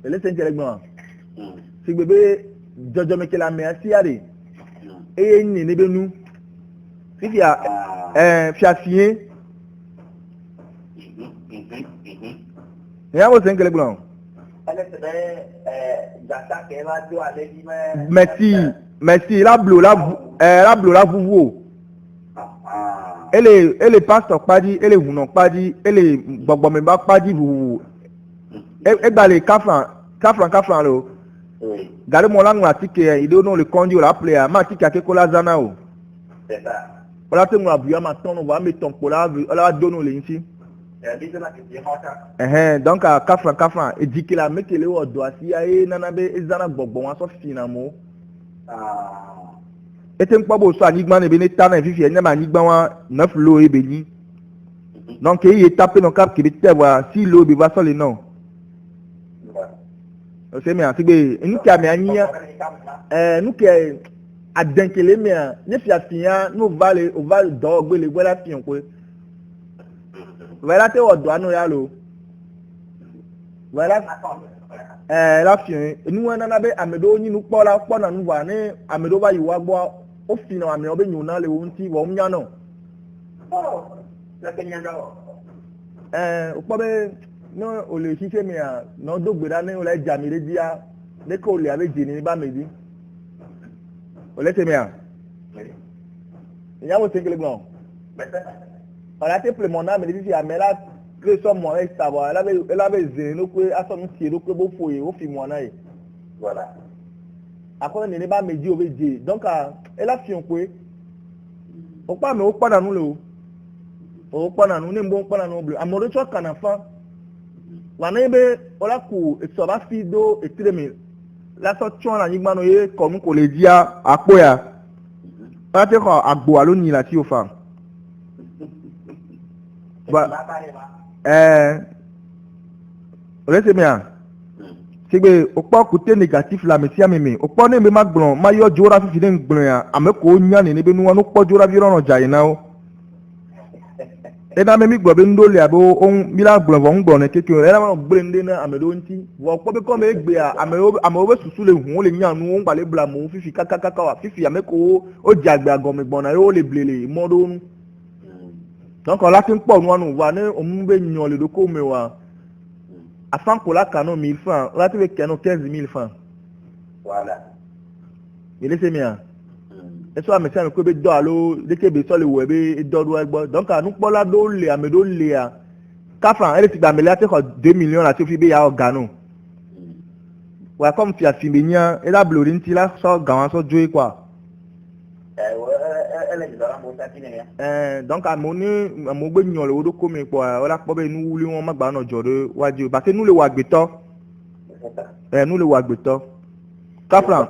ele senjere gbon si bebe jojo me kela me asiare ni ne benu fifi a fi afien ya wo senjere gbon ele se jata ke va do ale di me merci la vuvu ele pastor padi ele huno padi ele gbogbo me ba padi vuvu egbale kafran lo gari mo la ngwa tike ido no le kondi o la player ma tike akekola zana o c'est ça ola te ngwa buya ma ton wa me ton pola ola dono le nti donc kafran ejikila mekele o do asia nana be ezana gbogbo wọn so fina mo ete npa bo so anigba ne be ne ta na fifi enya ma anigba wa 9 lo ebe ni donc e taper no cap qui te voir si lo be va so le non o se mi asigbe nki ame anya nuke adenkele mi a ne fi afian no vale o vale do gbele gbela fian ko vela te o do anu ya lo vela la fian enu wana na be amedo nyi nu po na nu wa ne amedo ba yiwa gbo o fi na ame obe nyuna le wonti wo nya no la kenya do o po be no o le ṣiṣẹ́ mi à náà dógbèrà ní olè jàmìlẹ díà lẹkọọ olè àbẹjì ní bá méjì olè tèmi à ìyàwó sẹkẹlẹ gbọn ọ̀nà àti pèlémọ̀ náà mi ti àmì ẹ̀la pé sọmọ ẹ̀ sàbọ̀ ẹ̀lábẹ̀ zèrè ló pé asọ́nu tiẹ̀ ló pé bó fòye ó fi mọ̀ náà yìí àkọ́lẹ̀ ní bá méjì ó bẹ jẹ donc ẹ̀la fi hàn pé ó pa mi ó pàdánù lò ó pàdánù ní nbọ pàdánù ó bẹ àmọ́ orí tó kànáà fún wana ebe ola ku esoba fi do etiremi la so tchon la nyigba no ye comme ko le dia apo ya pa te ko agbo alo ni la ti o fa ba ole se mi a Sigbe okpo côté négatif la mesia meme okpo ne me magbon ma yo jora fi den gbon ya ameko nya ni be nuwa no kpo jora bi rono jai na o ena me mi gbo be ndole abo on mi la gbon won gbon ne keke era ma gbon nde na amedo nti wo kpo be ko me egbe a ame be susu le hun le nya nu on gba le bla mo fifi kaka wa fifi ameko o jagbe ago me gbon na yo le blele modo nu donc la tin po nu anu wa ne o mu be nyon le do ko me wa afin qu'on la canon 1000 francs, là tu veux canon 15 000 francs. Voilà. Il est bien. Et soit monsieur nous que do allo dès que be so le web et do do egbo. Donc à nous pour la do le amedo le a. 4 francs, elle est me la te 2 millions la sofi be ya organo. Ouais comme tu as fini et la blorin ti la so gawan so jouer quoi. Donc à mon gbe nyon le wodo komi po ola po be nu wuli won magba na joro waju ba ke nu le wa gbeto nu le wa gbeto 4 francs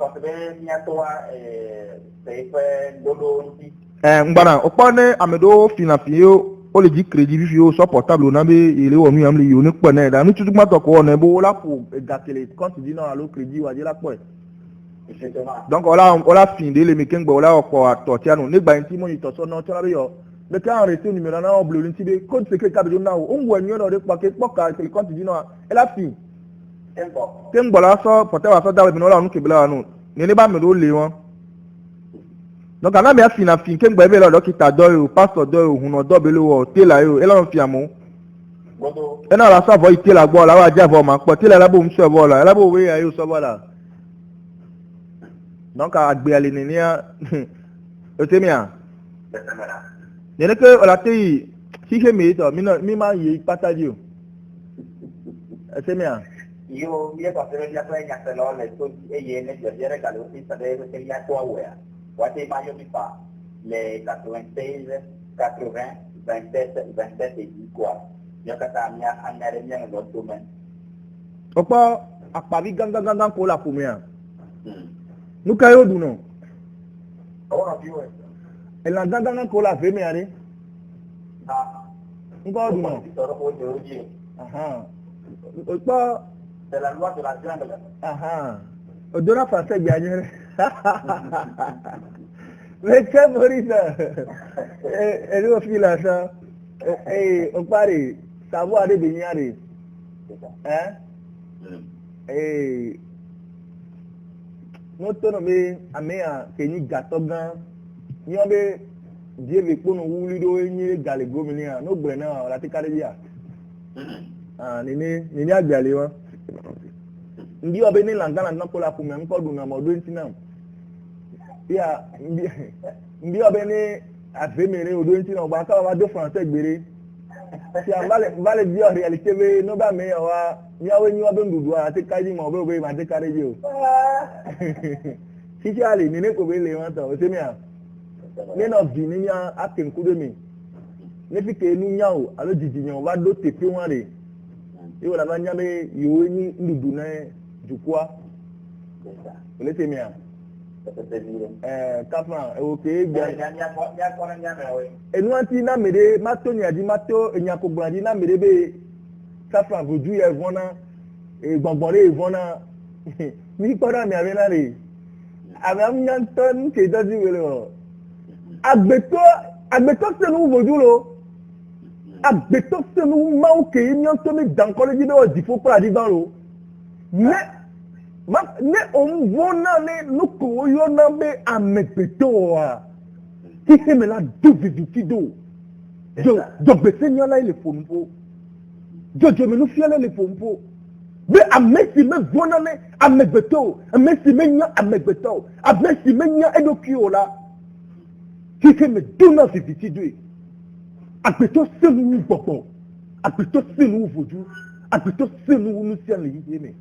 ngbara opo ne amedo financier o le di crédit fi o so portable na be ile wonu yam le yo ni po na da nu tutu ma to ko na bo la po gatele compte di na alo crédit wa di la po donc on a fini les meetings on a encore tortiano ne gba nti mo ni toso na to la be yo be ka rete numéro na o blue nti be code secret ka be na o ngwa nyo na de pa ke poka ke compte di na e la fin tembo la so pote wa so da we no la nu ke bla nu ni ba me do le won donc ana me afin na fin ke ngba be lo dokita do o pastor do o hun do be lo o tela yo e la fi amo e na la so vo itela gbo la wa ja vo ma po tela la bo mso vo la la bo we ya yo so vo la donc agbe ale ni ya otemia nene ke olate si ke mi to mi ma yi pataji o otemia yo ye pa pero ya to ya se lo le to ye ne yo ye regalo si sa de que ya to awea wate ma yo mi pa le 96 80 27 27 et 10 quoi yo ka ta mi anare mi no to men opo apabi gangan ko la kumia nuka yo duno ahora vivo el andanga ko la fe me are ngo duno aha opo de la loi de la jungle aha odora français gagnere mais que morisa lo fila ça on pare savoir de bignare no tono be amea keni gato gan ni obe die be pono wuli do enyi gale gomini a no gbe na la ti kare ya ni agbale won ndi obe ni langana na ko la fu me nko du na mo do ntina ya ndi obe ni afemere odo ntina ogba ka wa do français gbere ti ambale bi o realite be no ba me wa yawo ni wa be ndudu ati kaji mo be ma ti kare ji o sisi ale ni ne ko be le won to o se mi a ni no bi ni ya atin kudo mi ne fi ke nu nya o alo jijiyan wa do te pe won re yo la ba nya be yo ni ndudu na jukwa o le se mi a kafan oke gba enu anti na mere mato ni adi mato enya ko gbadi na mere be kafan boju ye vona gbogbore e vona mi pada mi ave na re ave am nyan ton ke doji wele o agbeto se nu boju lo agbeto se nu ma o ke nyan to mi dan college be o di fo pra di gban lo ne omvona ne nuko yo na be amegbeto a kike me la do vivitido jo bese nyala ile pompo jo me no fiala ile pompo be amesi me vona ne amegbeto amesi me nya amegbeto amesi me nya edokiola kike me do na vivitido agbeto senu popo agbeto senu voju agbeto senu nu sia le yi me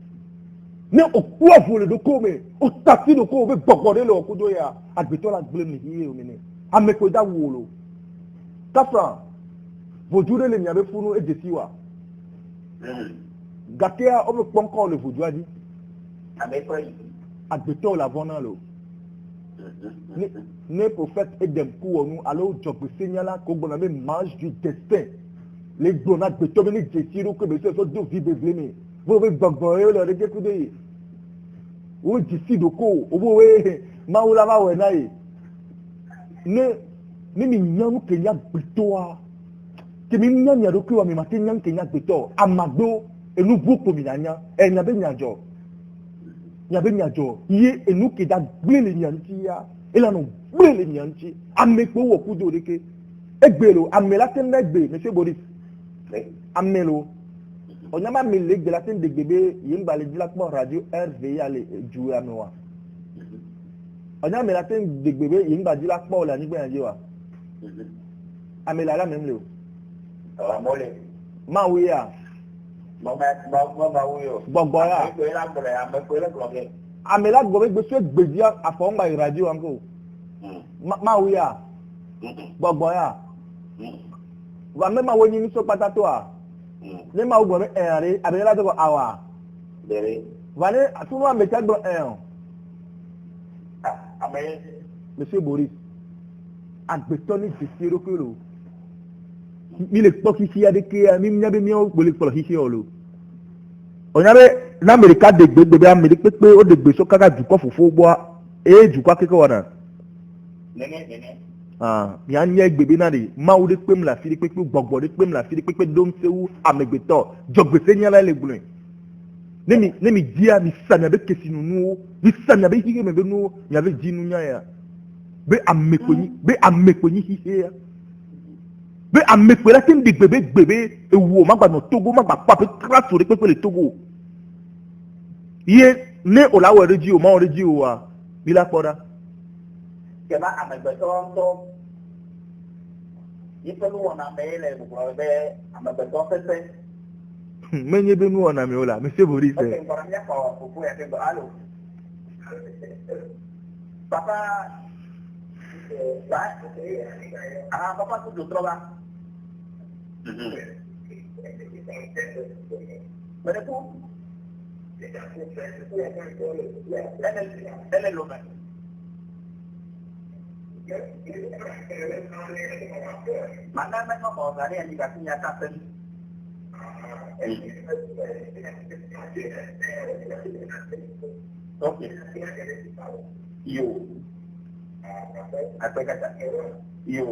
ne òkú àfòlè ló kó mi ó tàbí ló kó mi gbọ̀gbọ̀dé lọ kó dóyà àgbẹ̀tọ́ la gbélé mi yíyé omi ni amẹ́kọ̀ọ́dá wòlò káfíà vòdúró lè nyàbẹ́ fún èdè sí wa gàkẹ́yà ọmọ pọ́nkọ́ lè vòdú adí àgbẹ̀tọ́ la vọ́n náà lò ne prophète edem kú wọnú alo jọ̀gbèsè nyala kó gbọ́nà mi mange du destin lè gbọ́nà àgbẹ̀tọ́ mi ní jèsí ló kó mi sọ dó vi bèbè mi Vous avez bagboyé le découdé. Vous d'ici de co, vous voyez, Maoula Maouenaï. Ne mi nyam Kenya bitoa. Que mi nyam ya roku wa mi matin nyam Kenya bito. Amado et nous beaucoup minanya. Et n'y avait nyajo. N'y avait nyajo. Yé et nous qui da blé nyantia. Et là nous blé nyanti. Ameko wo kudo deke. Egbelo amela tenegbe monsieur Boris. Amelo. On a même les de la scène de bébé, il y a une radio RVA les jouer à moi. On a mis la scène de bébé, il y a une la sport la nuit à dire. Amela même le. Mawia. Bogoya. Amela gobe monsieur Bedia à fond by radio encore. Mawia. Bogoya. Va même à woni ni so patatoa. Ne ma ugbo enre abela to awa dere vane atunu ameka do monsieur Boris agbetoni sisiro kelo mi le poki si ade ke mi nyabe mi o gbole polo sisi olo onyabe na America de gbegbe America pepe o de gbe so kaka juko fofo gbo e juko akeke wona nene ya nye gbebe na de ma wo de pem la firi pepe gbogbo de pem la firi pepe dom sewu amegbeto jogbese nyala le gbun nemi dia mi sanya be kesinu nu mi sanya be hige me be nu ya be jinu nya ya be amekoni hige ya be amekwe tin de gbebe ewo ma gba no Togo ma gba pa pe kraso de pepe le Togo ye ne olawo reji o ma reji o wa bi la poda kema amegbeto to yipelu wona mele bukuro be amegbeto pepe menye be nu wona me ola monsieur Boris okay para mia ko fufu ya tembo alo papa papa tu do trova pero tú ele lo ven mana mana mau gari yang dikasih nyatakan oke yo apa kata yo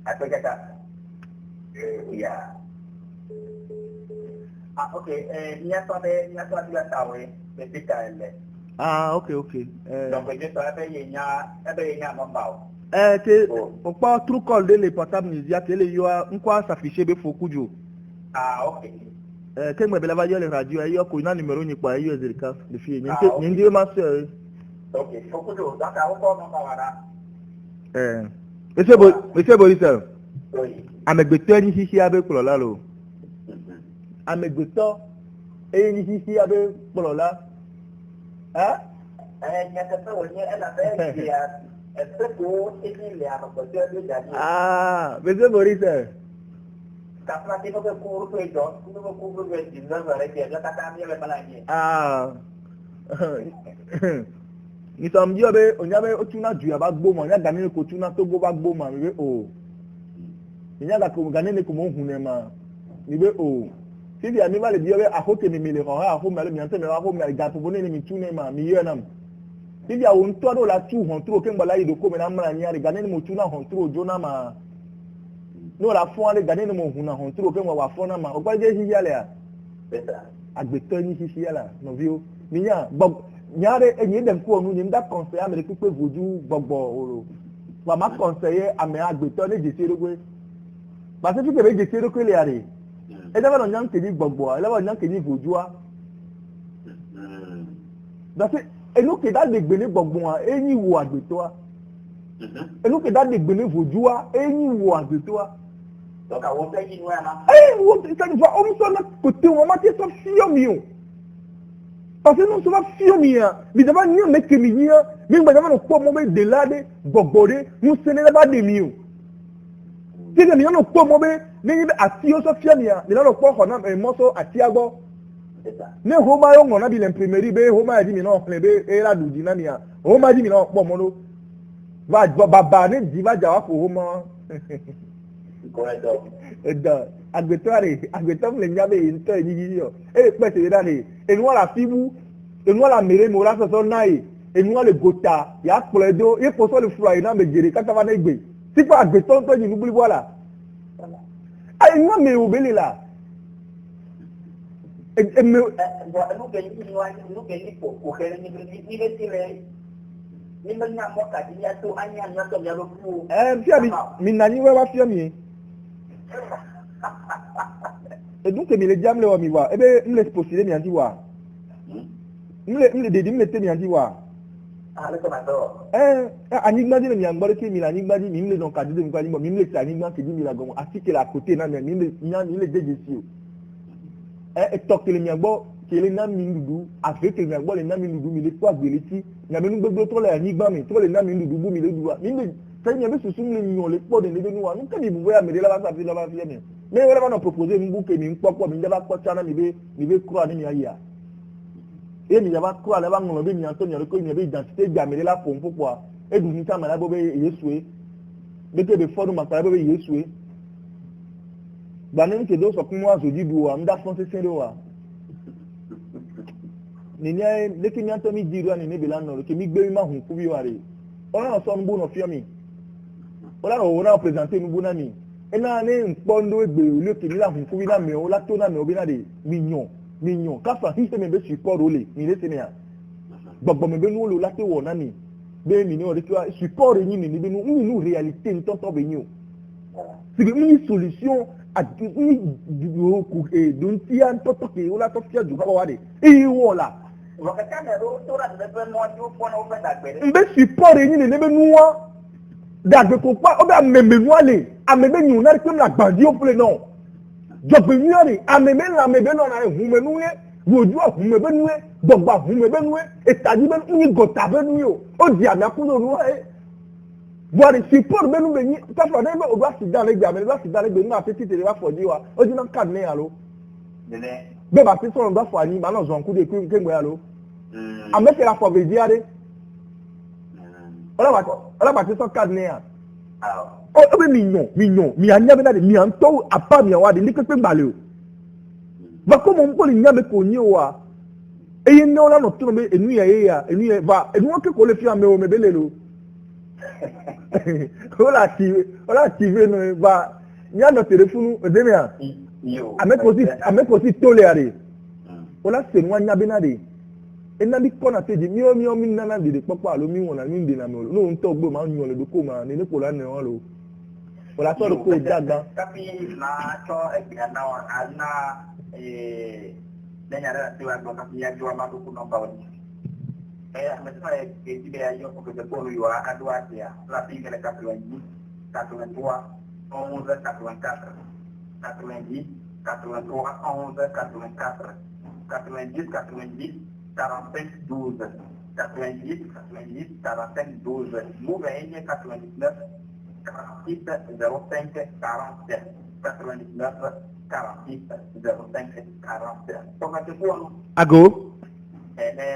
apa kata ya oke niato ada tahu betika ele ok donc je savais yenya mambao que on pas true call de les portables nizia que les yo nkwa s'afficher be fokujo ok que me bela va yo le radio yo ko na numéro ni kwa yo zerika de fille nyindi ma sœur ok fokujo daka o ko mamba wara monsieur Boris oui amegbeto ni sisi abe kulola lo amegbeto ni sisi abe kulola monsieur Boris nisamji obe onyabe otuna ju aba gboma nya ganene ko tuna Togo ba gboma mi be o nya ga ko ganene ko mo hune ma mi be o si dia mi ba le bi obe akoke mi mi le ko ha ko ma le mi ante me wa ko mi ga to bonene mi tune ma mi ye nam si dia won to do la tu hon tro ke ngba la yi do ko me na mra nya re ganene mo tuna hon tro jona ma no la fon ale ganene mo huna hon tro ke ngba wa fon na ma o gba je si ya le a beta agbeto ni si ya la no vi o mi nya nyare enyi dem ko nu nyim da conseiller amere pipe voju gbogbo oro wa ma conseiller ame agbeto le je serogwe ba se pipe be je serogwe le are e da ba no nyam keji gbogbo e da ba nyam keji vojua da se enu ke da de gbele gbogbo a enyi wo agbeto a enu ke da de gbele vojua enyi wo agbeto a donc awon pe yin wa na wo se ni fa o mi so na ko te won ma ti so fio mi o parce que nous sommes fiomia mais d'abord nous met que mia mais d'abord nous quoi moment de là de bobore nous ce n'est pas de mieux si de nous quoi moment ni atio so fiomia de là nous quoi on a un morceau atiago ne homa yo ngona bi l'imprimerie be homa di mi no be e la du dinamia homa di mi no po mono va baba ne di va jawa ko homa correcto et da agbeto le nyabe into yi yo e pe se da ni enu ala fibu enu ala mere mo la so nai enu ala gota ya pledo e po so le fura ina me jere kata va na egbe ti pa agbeto to yi nubuli bola ai nwa me obele la minani wewa fia mi et donc mi le diam le wa mi wa ebe mi le posile mi anti wa mi le mi te mi anti wa anigba di mi angbore ki mi la anigba di mi le don ka di mi kwa mi le ta anigba ki di mi la gomo atike la côté na mi le deje si o tokele mi agbo kele na mi ndudu afeke mi agbo le na mi ndudu mi le kwa gbeleti na me nu gbogbo to le anigba mi to le na mi ndudu bu mi le duwa mi le sẹ́yìn ẹ̀mí sùsùn mi lè yàn lè pọ̀ ní níbi níwà nígbà tí ìbùbọ̀ yà mí lé lábàá sí lábàá sí ẹ̀mí mi wẹ́rẹ́ bá náà propose mi bú kémi ń pọ́pọ́ mi jábá pọ́ tíáná mi bẹ́ kúrò ní mi ayé à èmi jábá kúrò alẹ́ bá ń gbọ̀nà bí mi àtọ́ yàn lóko mi bẹ́ ìjà títẹ́ jà mí lé lápò ń púpọ̀ à édùn ní sàmàlà bó bẹ́ yéṣu é bẹ́tẹ̀ bẹ́ fọ́dún màkàrà bó bẹ́ yéṣu é gbani ń kéde ó sọ fún wa zòdì bu wa ń dá fọ́n sẹ́sẹ́ lé wa nìyẹn lẹ́kẹ́ mi àtọ́ mi di ìlú àná níbi lánàá lókè mi gbé mi má hùn kú bí wa rè ọlọ́run sọ ń bó nà fíọ́ mi ọlọ́run òun náà pèsèntè ní bó náà mi ena ne nkpɔndo egbe olè kìíní la hùn kúbi náà mẹ́wọ́ látó náà mẹ́wọ́ bí náà de mi yàn káfà híṣẹ́ mi bẹ́ support olè ní ilé sẹ́ni à gbọ̀gbọ̀ mi bẹ́ nu olè látó wọ̀ náà mi bẹ́ẹ̀ mi ní ọ̀rẹ́ tí wá support yín mi níbi nu nínú réalité ní tọ́tọ́ bẹ́ yín o sigi ní solution àti ní kò dùntí à ń tọ́tọ́ kì í wọ́n látọ́ fíà jù káwọ́ wá de èyí wọ̀ la. nbẹ support yín ní níbi nu wọ́n dàgbé kò pa ọbẹ̀ àmẹ̀mẹ̀ nu àlè àmẹ̀mẹ̀ yìí náà kí n gbàdí òfurufú náà jọ̀gbẹ̀ yìí náà ni àmẹ̀mẹ̀ náà àmẹ̀mẹ̀ náà náà ehun mẹ́nu yẹ wòjú ahun mẹ́nu yẹ dọ̀gba ahun mẹ́nu yẹ ìtàjú mẹ́nu yẹ gọ̀tà mẹ́nu yẹ ó di àmì akúndò nu ẹ buhari support mẹ́nu bẹ̀ yín káfíńà ọ̀dẹ́ bẹ́ odò àsìdálẹ́gbẹ̀ àmì odò àsìdálẹ́gbẹ̀ nínú àti títẹ̀ bá fọ̀dí wa ó jiná káàdì náà yà ló bẹ́ẹ̀ bá ti sọ̀rọ̀ bá fọ àyìn ìgbà náà zọ̀nkú de kéńgbé yà ló àmẹ́kẹ̀rẹ̀ afọ̀bẹ̀ ìdíyàdé ọlọ́pàá ti sọ káàdì náà yà ó bẹ mi anyame na de mi antɔ apa mi awa de ní pépé gbalẹ o bako mo nkpɔ ni nyame kò nyi o wa eye ní ɔlá nɔ tó no bɛ enu yɛ va enu wọn kékeré fi ame o mɛ bɛ lè lo ɔlá ti ve no va ní anɔ tẹlifonu ɛdè mi a ame kò si tó lè a de ɔlá sènu wa nyabe na de ena bi kɔ na teji mi nana de kpɔkpɔ alo mi wɔna mi de na mi o n'o ntɔ gbɔ ma nyɔ le do ko ma ne ne ko la ne wa lo wòlá sọ̀rọ̀ kó o dàgbà. kábí máa tọ́ ẹgbẹ́ àná àná lẹ́yìn àrẹ àti wàgbọ́n kábí yájú wa máa dúkú nọ́mbà òní. àmọ́tí máa yẹ kéjì bẹ́ẹ̀ ayé ọkọ̀ gbẹgbẹ́ bọ́ọ̀lù yìí wá adúlá àti à láti ìgbẹ́lẹ̀ 90 83 11 84 90 83 11 84 90 90 45 12 90 45 12 Mouvaine 99 46 05 47 99 46 05 47. Tómate buono. Ago.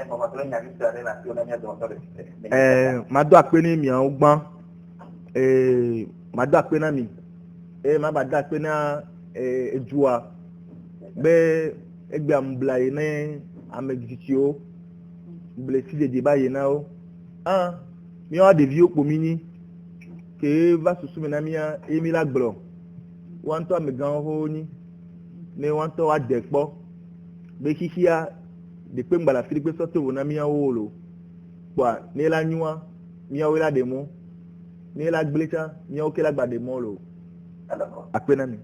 Bàbá tó lè yàrá ìṣẹ́ rẹ̀ láti ọlọ́yìn ẹ̀dùn ọ̀tọ̀ rẹ̀. Màá dọ́ àpé ní mi àwọn gbọ́n. Màá dọ́ àpé náà mi. Màá bá dọ́ àpé náà ejú wa. Bẹ́ẹ̀ ẹgbẹ́ àmúbla yìí ní amẹ́jìtì o. Bẹ̀rẹ̀ sí dèdè báyìí náà o. Mi wá dèbí ó pò mí ní. Ke va susumi na mia emi la gblɔ wantɔ amegawo nyi ne wantɔ wa de kpɔ be xixia dekpe ŋgbala fi dekpe sɔte wo na miawo lo kpɔa ne la nyua miawo la de mɔ ne la gble tsa miawo ke la gba de mɔ lo akpe na mi.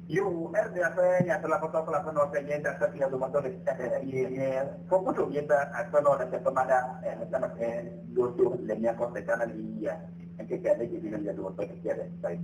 Yo, biasa nyata foto kalau penuh pengen tak tapi ada motor fokus tu kita penuh ada pemada macam dua lemnya kota kana dia yang kita ada jadi dengan dua motor kita ada saya